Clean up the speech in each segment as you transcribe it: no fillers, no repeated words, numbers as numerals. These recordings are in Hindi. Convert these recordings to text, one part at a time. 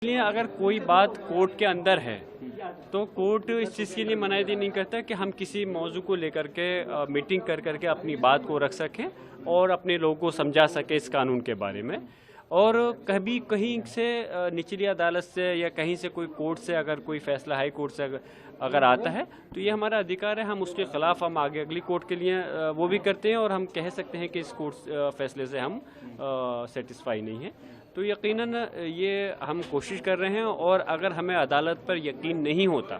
इसलिए अगर कोई बात कोर्ट के अंदर है तो कोर्ट इस चीज़ के लिए मनाही नहीं करता कि हम किसी मौजू को लेकर के मीटिंग कर करके अपनी बात को रख सकें और अपने लोगों को समझा सकें इस कानून के बारे में। और कभी कहीं से निचली अदालत से या कहीं से कोई कोर्ट से अगर कोई फैसला हाई कोर्ट से अगर आता है तो ये हमारा अधिकार है, हम उसके ख़िलाफ़ हम आगे अगली कोर्ट के लिए वो भी करते हैं और हम कह सकते हैं कि इस कोर्ट फैसले से हम सेटिस्फाई नहीं है। तो यकीनन ये हम कोशिश कर रहे हैं और अगर हमें अदालत पर यकीन नहीं होता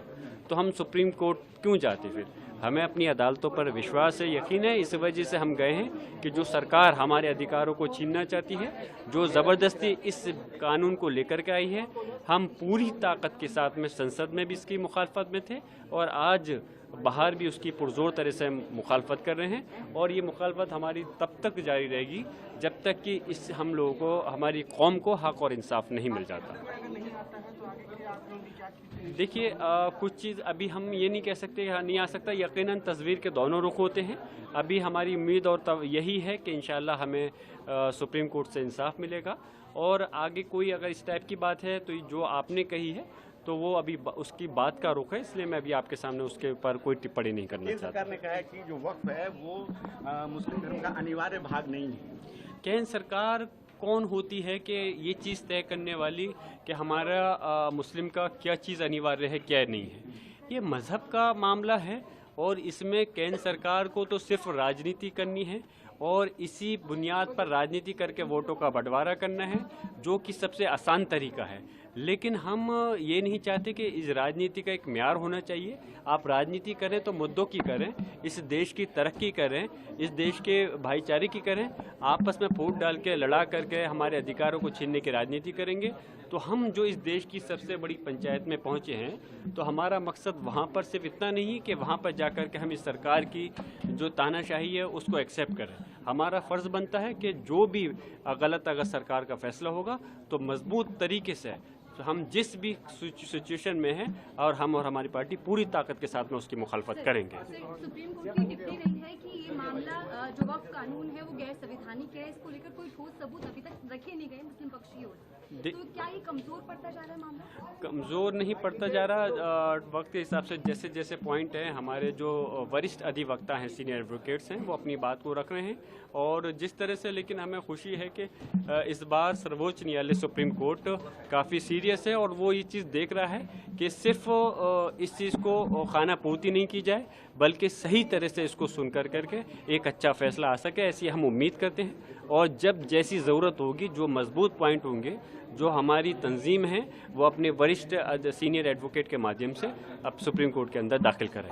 तो हम सुप्रीम कोर्ट क्यों जाते फिर। हमें अपनी अदालतों पर विश्वास है, यकीन है, इस वजह से हम गए हैं कि जो सरकार हमारे अधिकारों को छीनना चाहती है, जो ज़बरदस्ती इस कानून को लेकर के आई है, हम पूरी ताकत के साथ में संसद में भी इसकी मुखालफत में थे और आज बाहर भी उसकी पुरजोर तरह से मुखालफत कर रहे हैं। और ये मुखालफत हमारी तब तक जारी रहेगी जब तक कि इस हम लोगों को, हमारी कौम को हक और इंसाफ नहीं मिल जाता। देखिए कुछ चीज़ अभी हम ये नहीं कह सकते, यहाँ नहीं आ सकता। यकीनन तस्वीर के दोनों रुख होते हैं। अभी हमारी उम्मीद और यही है कि इंशाल्लाह हमें सुप्रीम कोर्ट से इंसाफ मिलेगा। और आगे कोई अगर इस टाइप की बात है तो जो आपने कही है तो वो अभी उसकी बात का रुख है, इसलिए मैं अभी आपके सामने उसके ऊपर कोई टिप्पणी नहीं करना चाहता। सरकार ने कहा है कि जो वक्फ है वो मुस्लिम धर्म का अनिवार्य भाग नहीं है। केंद्र सरकार कौन होती है कि ये चीज़ तय करने वाली कि हमारा मुस्लिम का क्या चीज़ अनिवार्य है क्या नहीं है। ये मज़हब का मामला है और इसमें केंद्र सरकार को तो सिर्फ राजनीति करनी है और इसी बुनियाद पर राजनीति करके वोटों का बंटवारा करना है, जो कि सबसे आसान तरीका है। लेकिन हम ये नहीं चाहते कि इस राजनीति का एक म्यार होना चाहिए। आप राजनीति करें तो मुद्दों की करें, इस देश की तरक्की करें, इस देश के भाईचारे की करें। आपस में फूट डाल के लड़ा करके हमारे अधिकारों को छीनने की राजनीति करेंगे तो हम जो इस देश की सबसे बड़ी पंचायत में पहुंचे हैं तो हमारा मकसद वहां पर सिर्फ इतना नहीं है कि वहां पर जाकर के हम इस सरकार की जो तानाशाही है उसको एक्सेप्ट करें। हमारा फ़र्ज़ बनता है कि जो भी गलत अगर सरकार का फैसला होगा तो मजबूत तरीके से तो हम जिस भी सिचुएशन में हैं और हम और हमारी पार्टी पूरी ताकत के साथ में उसकी मुखालफत करेंगे। सुप्रीम कोर्ट की टिप्पणी रही है कि ये मामला जो वक्फ कानून है वो गैर संवैधानिक है, इसको लेकर कोई ठोस सबूत अभी तक रखे नहीं गए मुस्लिम पक्ष की ओर से। तो क्या ये कमजोर पड़ता जा रहा है मामला? कमज़ोर नहीं पड़ता जा रहा। वक्त के हिसाब से जैसे जैसे पॉइंट हैं, हमारे जो वरिष्ठ अधिवक्ता हैं, सीनियर एडवोकेट्स हैं, वो अपनी बात को रख रहे हैं। और जिस तरह से लेकिन हमें खुशी है कि इस बार सर्वोच्च न्यायालय सुप्रीम कोर्ट काफ़ी सीरियस है और वो ये चीज़ देख रहा है कि सिर्फ इस चीज़ को खाना पूर्ति नहीं की जाए बल्कि सही तरह से इसको सुन करके एक अच्छा फैसला आ सके, ऐसी हम उम्मीद करते हैं। और जब जैसी ज़रूरत होगी, जो मजबूत पॉइंट होंगे, जो हमारी तंजीम है, वो अपने वरिष्ठ सीनियर एडवोकेट के माध्यम से अब सुप्रीम कोर्ट के अंदर दाखिल करें।